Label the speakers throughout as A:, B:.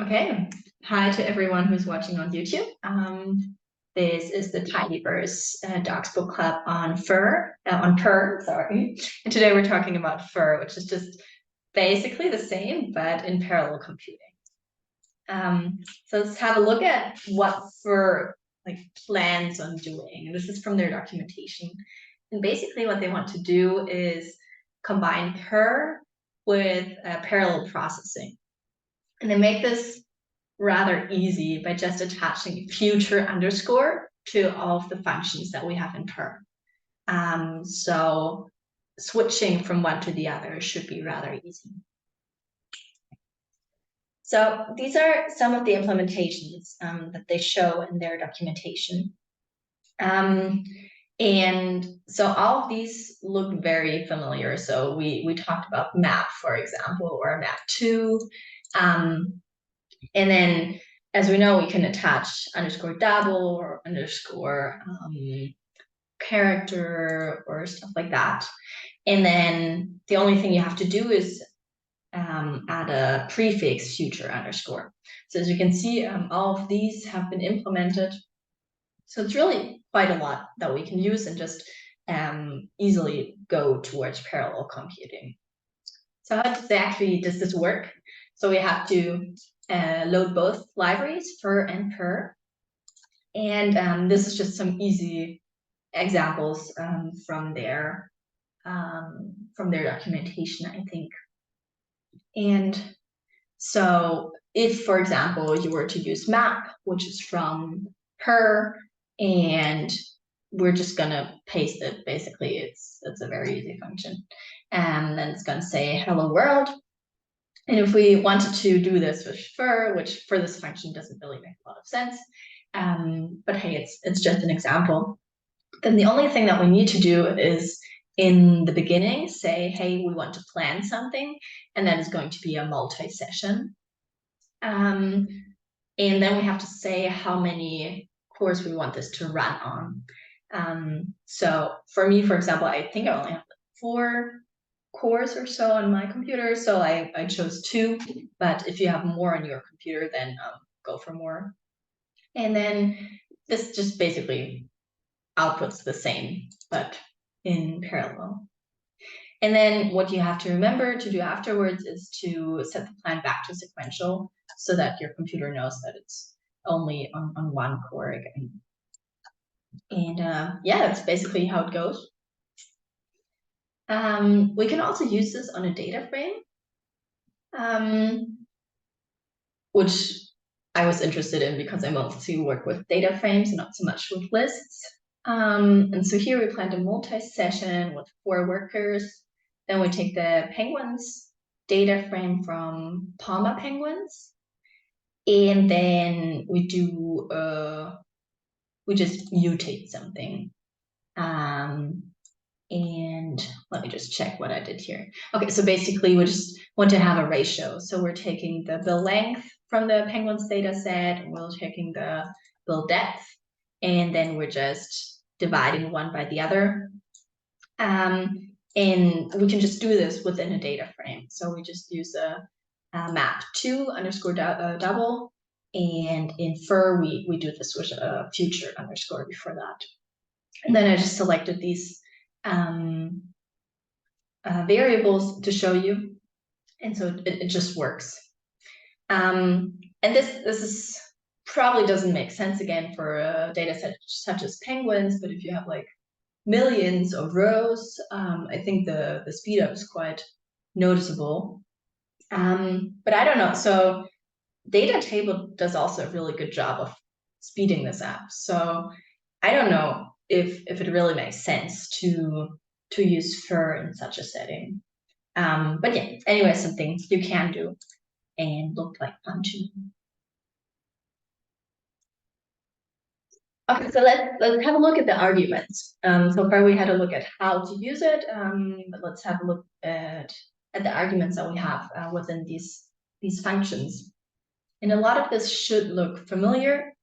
A: Okay, hi to everyone who's watching on YouTube. This is the Tidyverse Docs book club on purrr, sorry. And today we're talking about furrr, which is just basically the same, but in parallel computing. So let's have a look at what furrr plans on doing. And this is from their documentation. And basically what they want to do is combine purrr with parallel processing. And they make this rather easy by just attaching future underscore to all of the functions that we have in purrr. So switching from one to the other should be rather easy. So these are some of the implementations that they show in their documentation. And so all of these look very familiar. So we talked about map, for example, or map2. And then, as we know, we can attach underscore double or underscore character or stuff like that. And then the only thing you have to do is add a prefix future underscore. So as you can see, all of these have been implemented. So it's really quite a lot that we can use and just easily go towards parallel computing. So how exactly does this work? So we have to load both libraries, furrr and purrr. And this is just some easy examples from their documentation, I think. And so if, for example, you were to use map, which is from purrr, and we're just gonna paste it. Basically, it's a very easy function. And then it's gonna say hello world. And if we wanted to do this with furrr, which for this function doesn't really make a lot of sense, but hey, it's just an example, then the only thing that we need to do is in the beginning say, hey, we want to plan something, and that is going to be a multi-session. And then we have to say how many cores we want this to run on. So for me, for example, I think I only have 4 cores or so on my computer, so I chose 2, but if you have more on your computer, then go for more. And then this just basically outputs the same, but in parallel. And then what you have to remember to do afterwards is to set the plan back to sequential so that your computer knows that it's only on 1 core again. And yeah, that's basically how it goes. We can also use this on a data frame, which I was interested in because I mostly work with data frames and not so much with lists. And so here we planned a multi-session with 4 workers. Then we take the penguins data frame from Palma penguins, and then we do we just mutate something. And let me just check what I did here. Okay, so basically we just want to have a ratio. So we're taking the bill length from the penguins data set, and we're taking the bill depth, and then we're just dividing one by the other. And we can just do this within a data frame. So we just use a map2 underscore double, and in furrr we do this with a future underscore before that. And then I just selected these variables to show you, and so it just works. And this is probably doesn't make sense again for a data set such as penguins, but if you have like millions of rows, I think the speed up is quite noticeable. But I don't know, so data table does also a really good job of speeding this up, so I don't know if it really makes sense to use furrr in such a setting. But yeah, anyway, some things you can do and look like fun too. Okay, so let's have a look at the arguments. So far we had a look at how to use it, but let's have a look at the arguments that we have within these functions. And a lot of this should look familiar.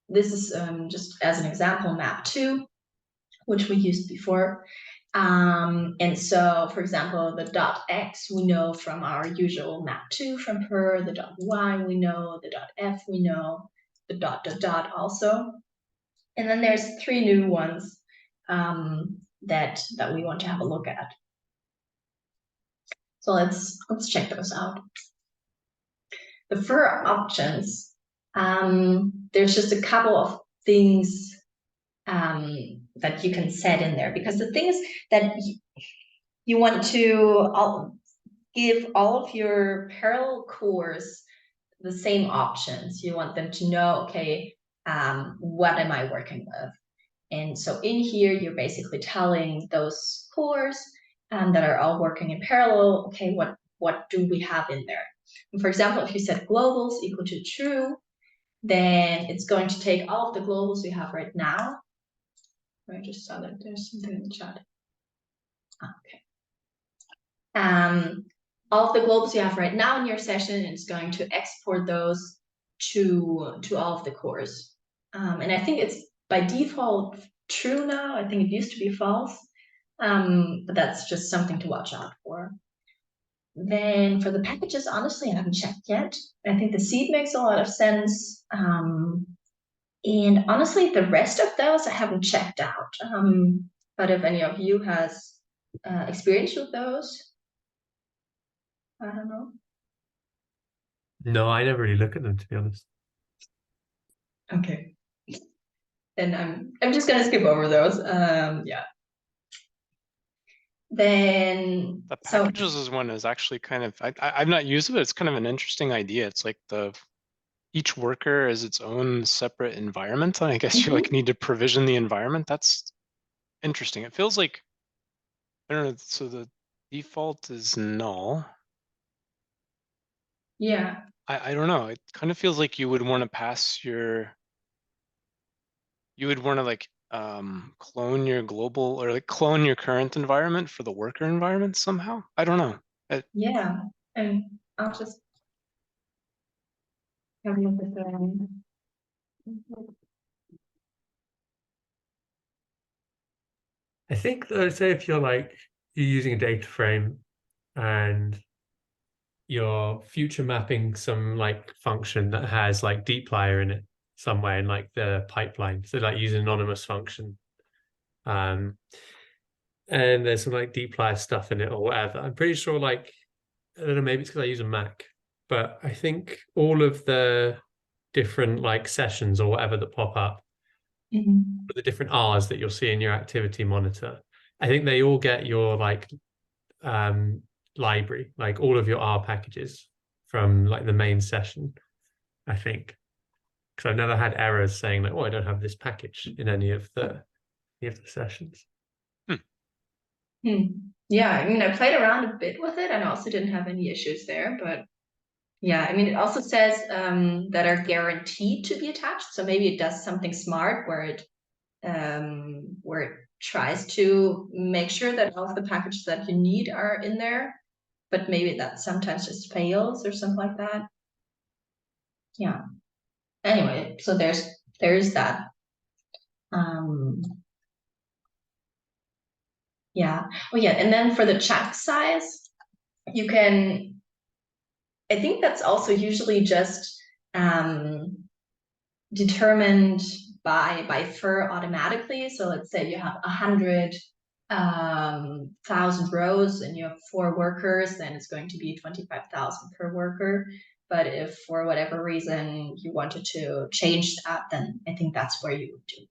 A: This is just as an example, map2, which we used before. And so, for example, the .x we know from our usual map2 from purrr, the .y we know, the .f we know, the dot also. And then there's 3 new ones that we want to have a look at. So let's check those out. The furrr options, there's just a couple of things that you can set in there, because the things that you want to give all of your parallel cores the same options. You want them to know, okay, what am I working with? And so in here, you're basically telling those cores that are all working in parallel, okay, what do we have in there? And for example, if you set globals equal to true, then it's going to take all of the globals we have right now. I just saw that there's something in the chat. Okay. All of the globals you have right now in your session, it's going to export those to all of the cores. And I think it's by default true now. I think it used to be false, but that's just something to watch out for. Then for the packages, honestly, I haven't checked yet. I think the seed makes a lot of sense. And honestly, the rest of those I haven't checked out. But if any of you has experience with those, I don't know.
B: No, I never really look at them, to be honest.
A: Okay. Then I'm just gonna skip over those. Yeah. Then
C: the packages is one is actually kind of I've not used it, but it's kind of an interesting idea. It's like each worker is its own separate environment. And I guess you like need to provision the environment. That's interesting. It feels like, I don't know, so the default is null.
A: Yeah.
C: I don't know. It kind of feels like you would want to pass you would want to like clone your global or like clone your current environment for the worker environment somehow. I don't know.
A: Yeah. And I'll just have a look at the
B: I think though, say if you're using a data frame and you're future mapping some function that has dplyr in it somewhere in the pipeline. So use an anonymous function. And there's some dplyr stuff in it or whatever. I'm pretty sure I don't know, maybe it's because I use a Mac, but I think all of the different sessions or whatever that pop up, the different R's that you'll see in your activity monitor, I think they all get your library, all of your R packages from the main session, I think. Because I've never had errors saying oh, I don't have this package in any of the sessions.
A: Yeah, I mean, I played around a bit with it and also didn't have any issues there, but yeah, I mean, it also says that are guaranteed to be attached. So maybe it does something smart where it tries to make sure that all of the packages that you need are in there, but maybe that sometimes just fails or something like that. Yeah. Anyway, so there's that. Yeah. Oh yeah, and then for the chunk size, you can, I think that's also usually just determined by furrr automatically. So let's say you have 100,000 rows and you have 4 workers, then it's going to be 25,000 per worker. But if for whatever reason you wanted to change that, then I think that's where you would do it.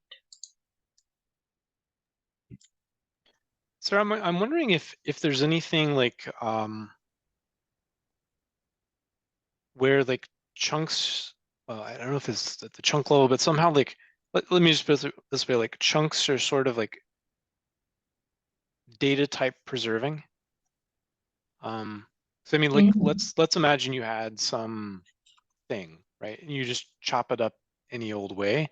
C: So I'm wondering if there's anything where chunks, I don't know if it's at the chunk level, but somehow let me just put it this way, chunks are sort of data type preserving. So I mean, let's imagine you had some thing, right? And you just chop it up any old way.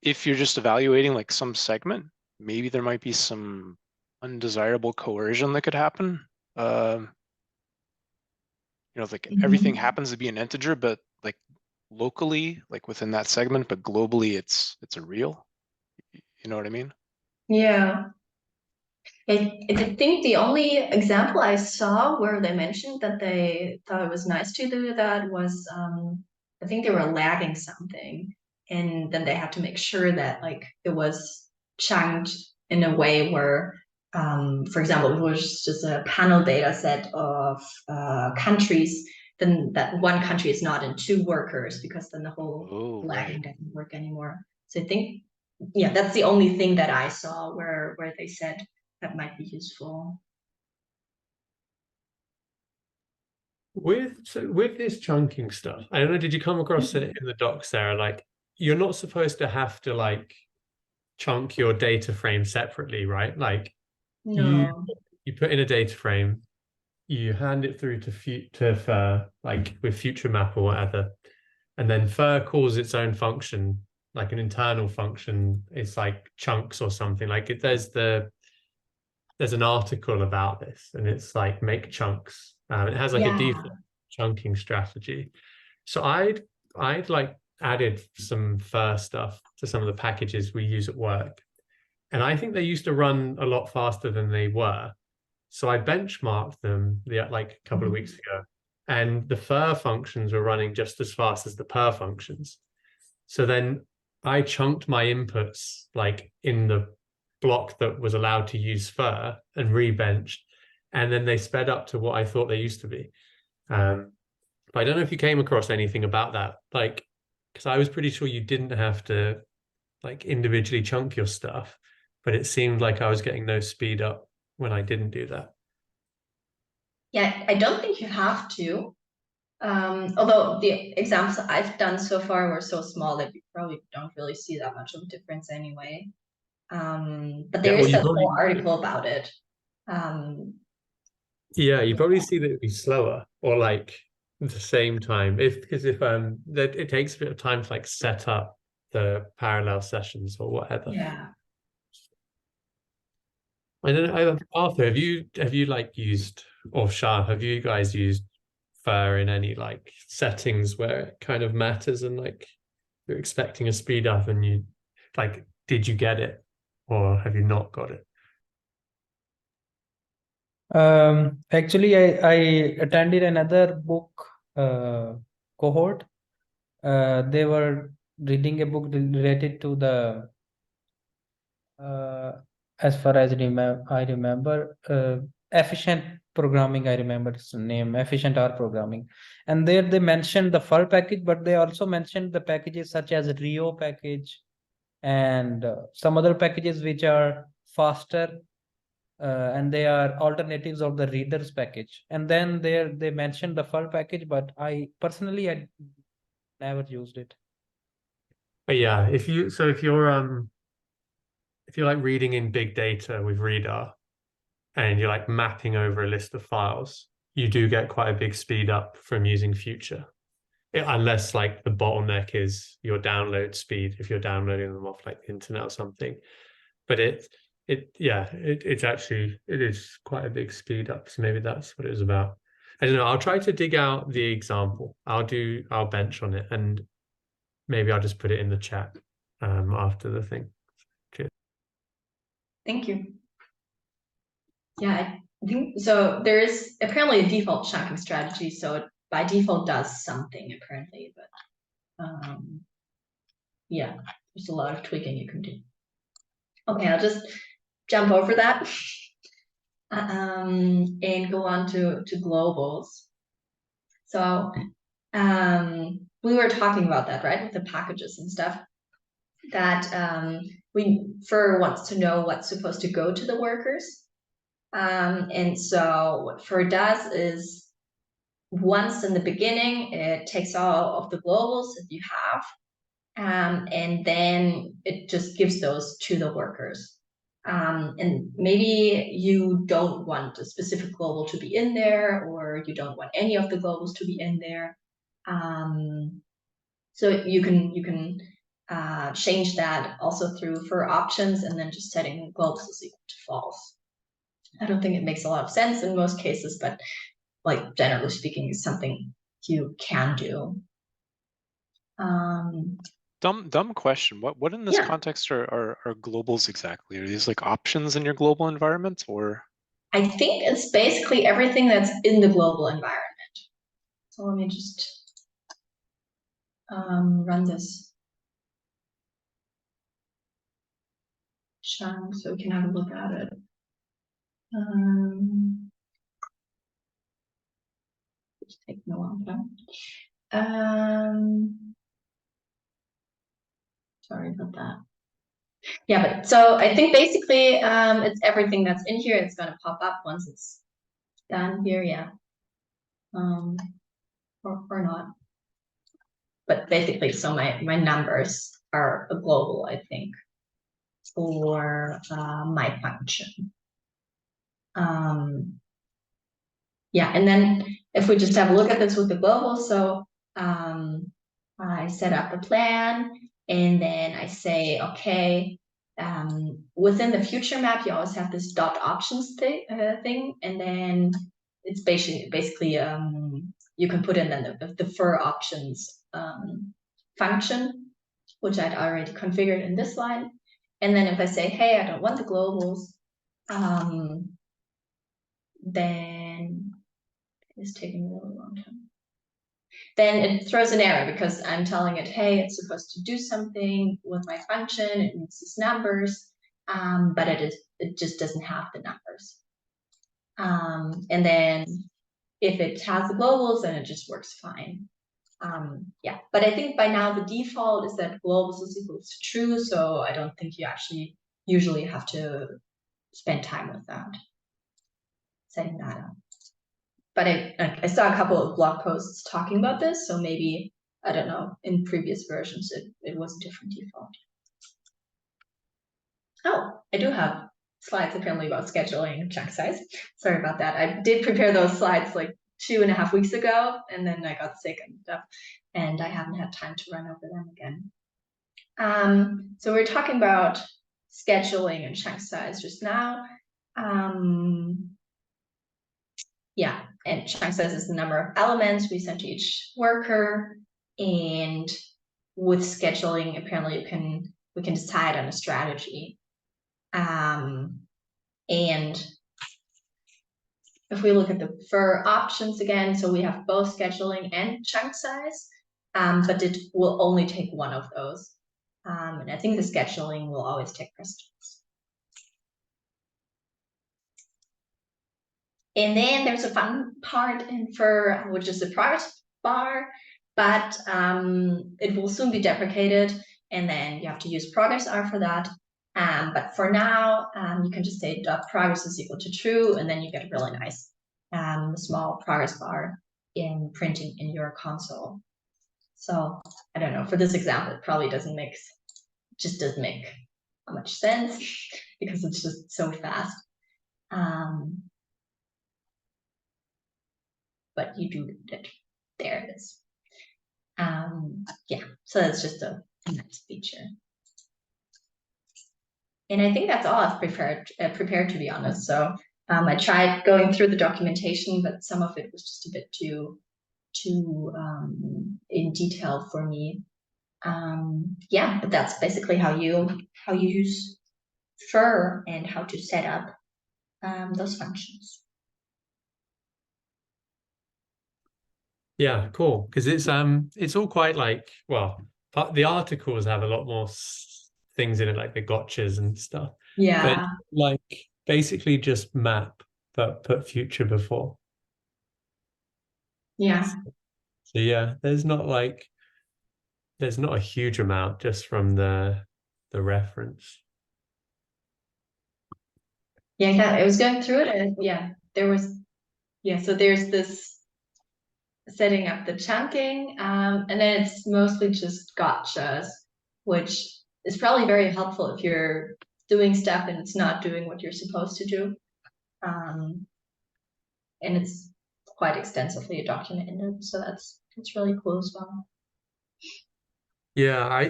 C: If you're just evaluating some segment, maybe there might be some undesirable coercion that could happen. Everything happens to be an integer, but locally, within that segment, but globally it's a real. You know what I mean?
A: Yeah. I think the only example I saw where they mentioned that they thought it was nice to do that was, I think they were lagging something, and then they had to make sure that like it was chunked in a way where, for example, if it was just a panel data set of countries, then that one country is not in two workers, because then the whole
C: Oh,
A: lagging
C: right.
A: doesn't work anymore. So I think, yeah, that's the only thing that I saw where they said that might be useful.
B: With this chunking stuff, I don't know, did you come across it in the docs, Sarah? Like, you're not supposed to have to like chunk your data frame separately, right? Like you
A: No.
B: put in a data frame, you hand it through to furrr, like with future map or whatever, and then furrr calls its own function, like an internal function. It's like chunks or something. Like there's an article about this, and it's like make chunks. It has like a
A: Yeah.
B: default chunking strategy. So I'd like added some furrr stuff to some of the packages we use at work, and I think they used to run a lot faster than they were. So I benchmarked them like a couple of weeks ago, and the furrr functions were running just as fast as the purrr functions. So then I chunked my inputs like in the block that was allowed to use furrr and rebenched, and then they sped up to what I thought they used to be. But I don't know if you came across anything about that, like, because I was pretty sure you didn't have to like individually chunk your stuff, but it seemed like I was getting no speed up when I didn't do that.
A: Yeah, I don't think you have to. Although the examples I've done so far were so small that you probably don't really see that much of a difference anyway. But there
B: Yeah, well,
A: is
B: you
A: a whole
B: probably
A: article about it. Um,
B: yeah, you probably see that it'd be slower or like the same time because if that it takes a bit of time to like set up the parallel sessions or whatever.
A: yeah.
B: I don't know, Arthur, have you like used or Shah, have you guys used furrr in any like settings where it kind of matters and like you're expecting a speed up and you like did you get it or have you not got it?
D: Actually, I attended another book cohort. They were reading a book related to the as far as I remember, efficient programming. I remember its name, efficient R programming. And there they mentioned the furrr package, but they also mentioned the packages such as Rio package and some other packages which are faster, and they are alternatives of the readers package. And then there they mentioned the furrr package, but I personally I never used it.
B: But yeah, if you're like reading in big data with reader and you're like mapping over a list of files, you do get quite a big speed up from using future. Unless like the bottleneck is your download speed if you're downloading them off like the internet or something. But it is quite a big speed up. So maybe that's what it was about. I don't know. I'll try to dig out the example. I'll bench on it and maybe I'll just put it in the chat after the thing. Cheers.
A: Thank you. Yeah, I think so. There is apparently a default chunking strategy, so it by default does something apparently, but yeah, there's a lot of tweaking you can do. Okay, I'll just jump over that and go on to globals. So we were talking about that, right, with the packages and stuff, that furrr wants to know what's supposed to go to the workers. And so what furrr does is once in the beginning, it takes all of the globals that you have, and then it just gives those to the workers. And maybe you don't want a specific global to be in there, or you don't want any of the globals to be in there. So you can change that also through furrr options and then just setting globals as equal to false. I don't think it makes a lot of sense in most cases, but like generally speaking, is something you can do.
C: Dumb question. What in this
A: Yeah.
C: context are globals exactly? Are these like options in your global environment, or?
A: I think it's basically everything that's in the global environment. So let me just run this chunk so we can have a look at it. It's taking a long time. Sorry about that. Yeah, but so I think basically it's everything that's in here. It's gonna pop up once it's done here, yeah. Or not. But basically, so my numbers are a global, I think, for my function. Yeah, and then if we just have a look at this with the global, so I set up a plan, and then I say, okay, within the future map, you always have this dot options thing, and then it's basically you can put in then the furrr options function, which I'd already configured in this line. And then if I say, hey, I don't want the globals, then it's taking a really long time. Then it throws an error because I'm telling it, hey, it's supposed to do something with my function. It needs these numbers, but it just doesn't have the numbers. And then if it has the globals, then it just works fine. Yeah, but I think by now the default is that globals is equal to true, so I don't think you actually usually have to spend time with that, setting that up. But I saw a couple of blog posts talking about this, so maybe, I don't know, in previous versions it was a different default. Oh, I do have slides apparently about scheduling chunk size. Sorry about that. I did prepare those slides like 2.5 weeks ago, and then I got sick and stuff, and I haven't had time to run over them again. So we're talking about scheduling and chunk size just now. Yeah, and chunk size is the number of elements we send to each worker, and with scheduling, apparently we can decide on a strategy. And if we look at the furrr options again, so we have both scheduling and chunk size, but it will only take one of those. And I think the scheduling will always take precedence. And then there's a fun part in furrr, which is the progress bar, but it will soon be deprecated, and then you have to use progress R for that. But for now, you can just say .progress is equal to true, and then you get a really nice small progress bar in printing in your console. So I don't know, for this example, it probably doesn't make much sense because it's just so fast. But you do it. There it is. Yeah, so that's just a nice feature. And I think that's all I've prepared to be honest. So I tried going through the documentation, but some of it was just a bit too in detail for me. Yeah, but that's basically how you use furrr and how to set up those functions.
B: Yeah, cool. Because it's all quite like, well, the articles have a lot more things in it, like the gotchas and stuff.
A: Yeah.
B: But like basically just map, but put future before.
A: Yeah.
B: So yeah, there's not a huge amount just from the reference.
A: Yeah, I was going through it, and yeah, so there's this setting up the chunking, and then it's mostly just gotchas, which is probably very helpful if you're doing stuff and it's not doing what you're supposed to do. And it's quite extensively documented, so that's really cool as well.
B: Yeah,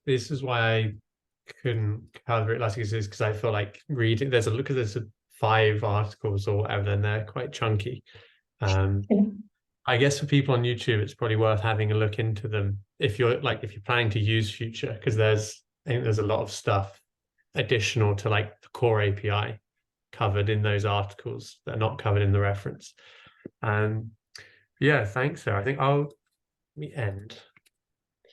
B: this is why I couldn't cover it last week, is because I feel like reading there's 5 articles or whatever, and they're quite chunky. I guess for people on YouTube, it's probably worth having a look into them if you're planning to use Future, because I think there's a lot of stuff additional to like the core API covered in those articles that are not covered in the reference. Yeah, thanks, Sarah. I think let me end.